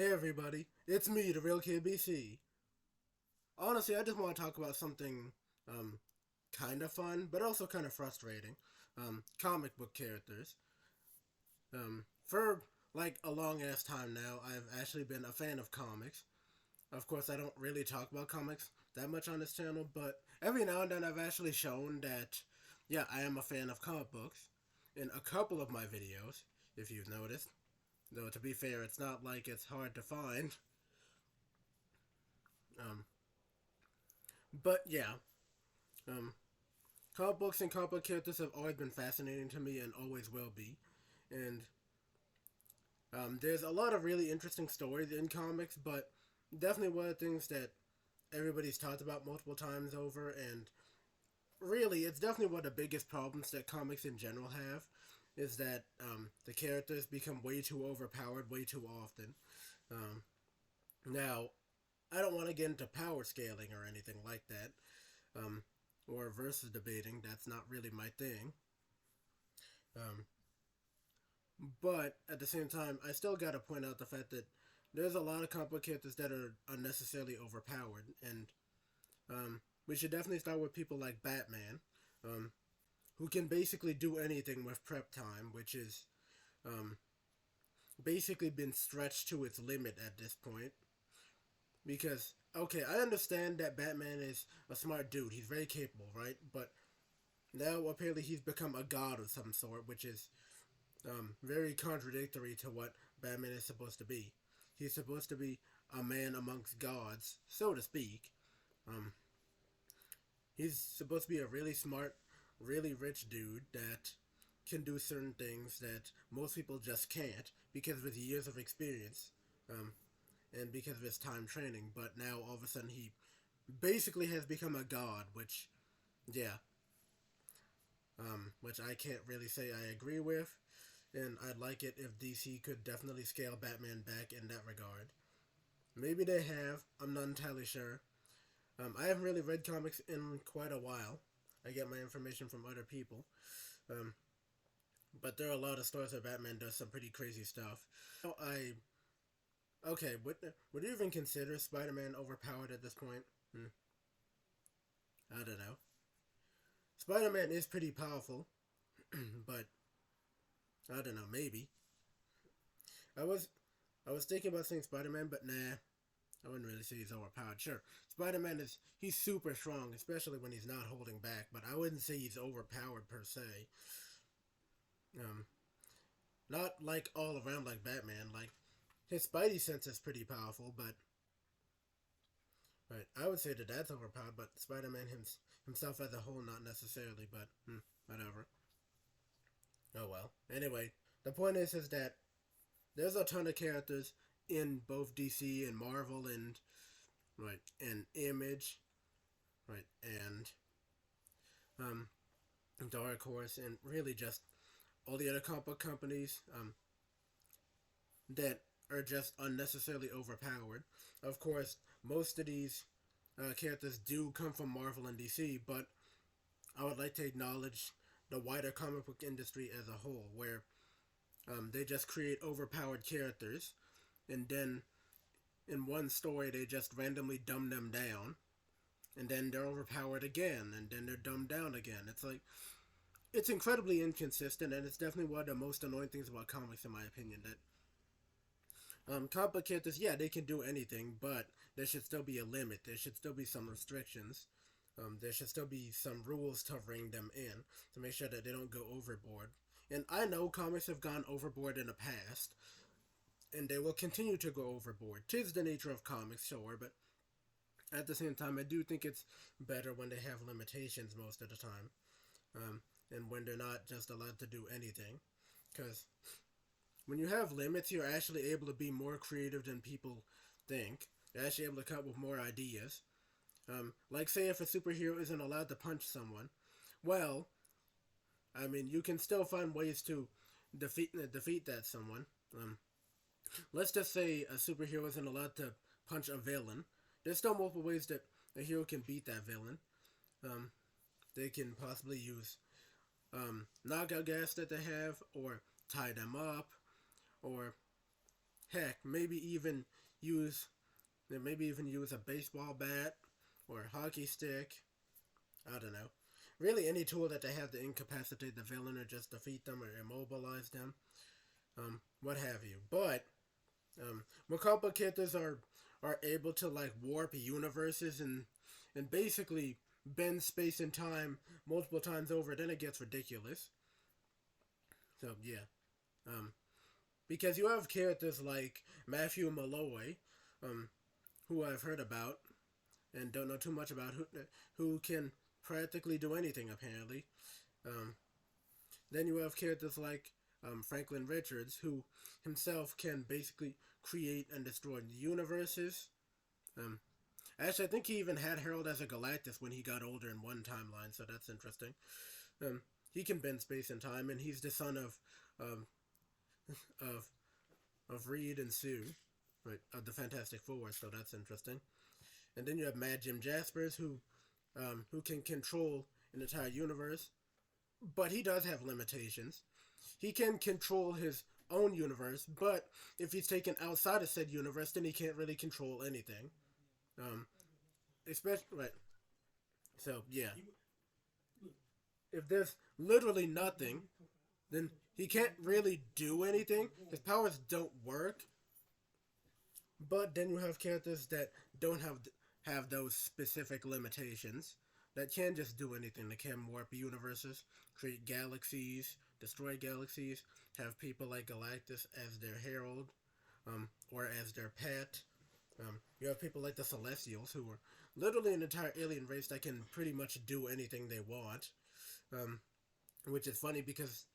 Hey everybody, it's me, the real Kid BC. Honestly, I just want to talk about something kind of fun, but also kind of frustrating. Comic book characters. For like a long ass time now, I've actually been a fan of comics. Of course, I don't really talk about comics that much on this channel, but every now and then I've actually shown that, yeah, I am a fan of comic books in a couple of my videos, if you've noticed. Though, to be fair, it's not like it's hard to find. Um, but yeah, um, comic books and comic book characters have always been fascinating to me and always will be. And there's a lot of really interesting stories in comics, but definitely one of the things that everybody's talked about multiple times over, and really, it's definitely one of the biggest problems that comics in general have, is that the characters become way too overpowered way too often. Um, Now, I don't want to get into power scaling or anything like that, um, or versus debating. That's not really my thing. Um, But at the same time, I still got to point out the fact that there's a lot of comic book characters that are unnecessarily overpowered, and we should definitely start with people like Batman, um, who can basically do anything with prep time, which is um, basically been stretched to its limit at this point. Because okay, I understand that Batman is a smart dude; he's very capable, right? But now apparently he's become a god of some sort, which is very contradictory to what Batman is supposed to be. He's supposed to be a man amongst gods, so to speak. Um, he's supposed to be a really smart, really rich dude that can do certain things that most people just can't because of his years of experience um, and because of his time training. But now all of a sudden he basically has become a god, yeah, which I can't really say I agree with. And I'd like it if DC could definitely scale Batman back in that regard. Maybe they have. I'm not entirely sure. I haven't really read comics in quite a while. I get my information from other people. Um, but there are a lot of stories where Batman does some pretty crazy stuff. I okay. Would you even consider Spider-Man overpowered at this point? I don't know. Spider-Man is pretty powerful, but I don't know. Maybe I was I was thinking about saying Spider-Man, but nah. I wouldn't really say he's overpowered. Sure, Spider-Man he's super strong, especially when he's not holding back. But I wouldn't say he's overpowered per se. Um, Not like all around like Batman. Like his Spidey sense is pretty powerful, but right, I would say that that's overpowered. But Spider-Man himself as a whole, not necessarily. But whatever. Oh well. Anyway, the point is that there's a ton of characters in both DC and Marvel and Image, right, and um, Dark Horse, and really just all the other comic book companies that are just unnecessarily overpowered. Of course, most of these characters do come from Marvel and DC, but I would like to acknowledge the wider comic book industry as a whole, where they just create overpowered characters, and then in one story they just randomly dumb them down, and then they're overpowered again, and then they're dumbed down again. It's like it's incredibly inconsistent, and it's definitely one of the most annoying things about comics, in my opinion. That comic book characters, yeah, they can do anything, but there should still be a limit. There should still be some restrictions. There should still be some rules to ring them in to make sure that they don't go overboard. And I know comics have gone overboard in the past, and they will continue to go overboard. Tis the nature of comics, sure, but at the same time, I do think it's better when they have limitations most of the time. And when they're not just allowed to do anything. Because when you have limits, you're actually able to be more creative than people think. You're actually able to come up with more ideas. Like, say, if a superhero isn't allowed to punch someone, well, I mean, you can still find ways to defeat that someone. Let's just say a superhero isn't allowed to punch a villain. There's still multiple ways that a hero can beat that villain. Um, they can possibly use knockout gas that they have, or tie them up, or heck, use maybe even use a baseball bat or a hockey stick. I don't know. Really, any tool that they have to incapacitate the villain or just defeat them or immobilize them, what have you. But when comic book characters are able to like warp universes and basically bend space and time multiple times over, then it gets ridiculous. So yeah, um, because you have characters like Matthew Malloy, um, who I've heard about and don't know too much about, who can practically do anything apparently. Um, then you have characters like Franklin Richards, who himself can basically create and destroy universes. Um, Actually, I think he even had Harold as a Galactus when he got older in one timeline, so that's interesting. Um, he can bend space and time, and he's the son um, of Reed and Sue, right, of the Fantastic Four, so that's interesting. And then you have Mad Jim Jaspers, who can control an entire universe, but he does have limitations. He can control his own universe, but if he's taken outside of said universe, then he can't really control anything. Um, Especially right. So yeah, if there's literally nothing, then he can't really do anything. His powers don't work. But then you have characters that don't have those specific limitations that can just do anything. They can warp universes, create galaxies, destroy galaxies, have people like Galactus as their herald, or as their pet. You have people like the Celestials, who are literally an entire alien race that can pretty much do anything they want. Um, which is funny because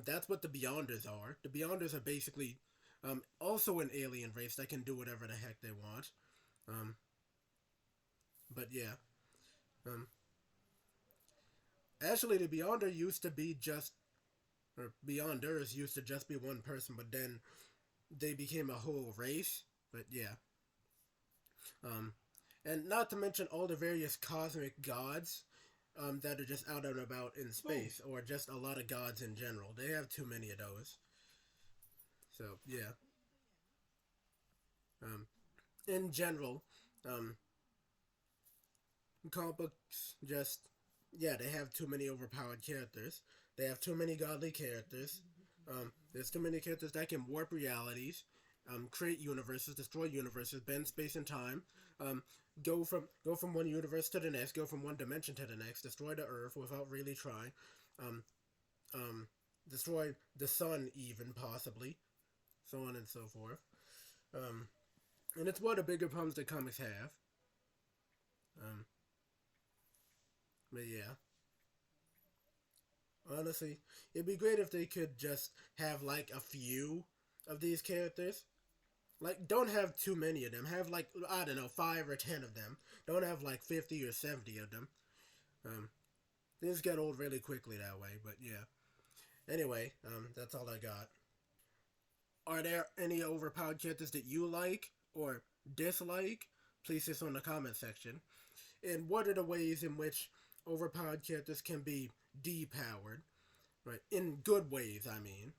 that's what the Beyonders are. The Beyonders are basically also an alien race that can do whatever the heck they want. Um, but yeah. Um, Actually, the Beyonder used to be just, or Beyonders used to just be one person, but then they became a whole race. But yeah. Um, and not to mention all the various cosmic gods that are just out and about in space, or just a lot of gods in general. They have too many of those. So yeah. Um, in general, um, comic books just, yeah, they have too many overpowered characters. They have too many godly characters. There's too many characters that can warp realities, create universes, destroy universes, bend space and time, um, go from one universe to the next, go from one dimension to the next, destroy the Earth without really trying, um, um, destroy the sun even possibly, so on and so forth. Um, and it's one of the bigger problems that comics have. Um, but yeah, honestly, it'd be great if they could just have like a few of these characters. Like, don't have too many of them. Have like, I don't know, 5 or 10 of them. Don't have like 50 or 70 of them. Um, Things get old really quickly that way. But yeah. Anyway, that's all I got. Are there any overpowered characters that you like or dislike? Please just on the comment section. And what are the ways in which overpowered characters can be depowered? Right, in good ways, I mean.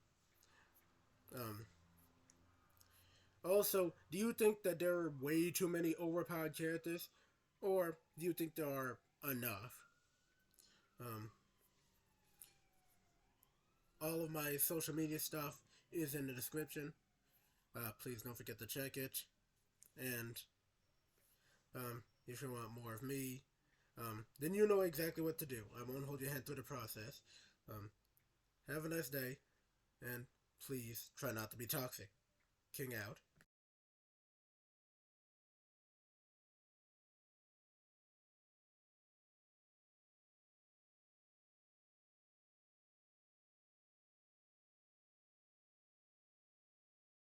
Um, Also, do you think that there are way too many overpowered characters, or do you think there are enough? Um, all of my social media stuff is in the description. Please don't forget to check it. And if you want more of me, then you know exactly what to do. I won't hold your hand through the process. Um, have a nice day, and please try not to be toxic. King out.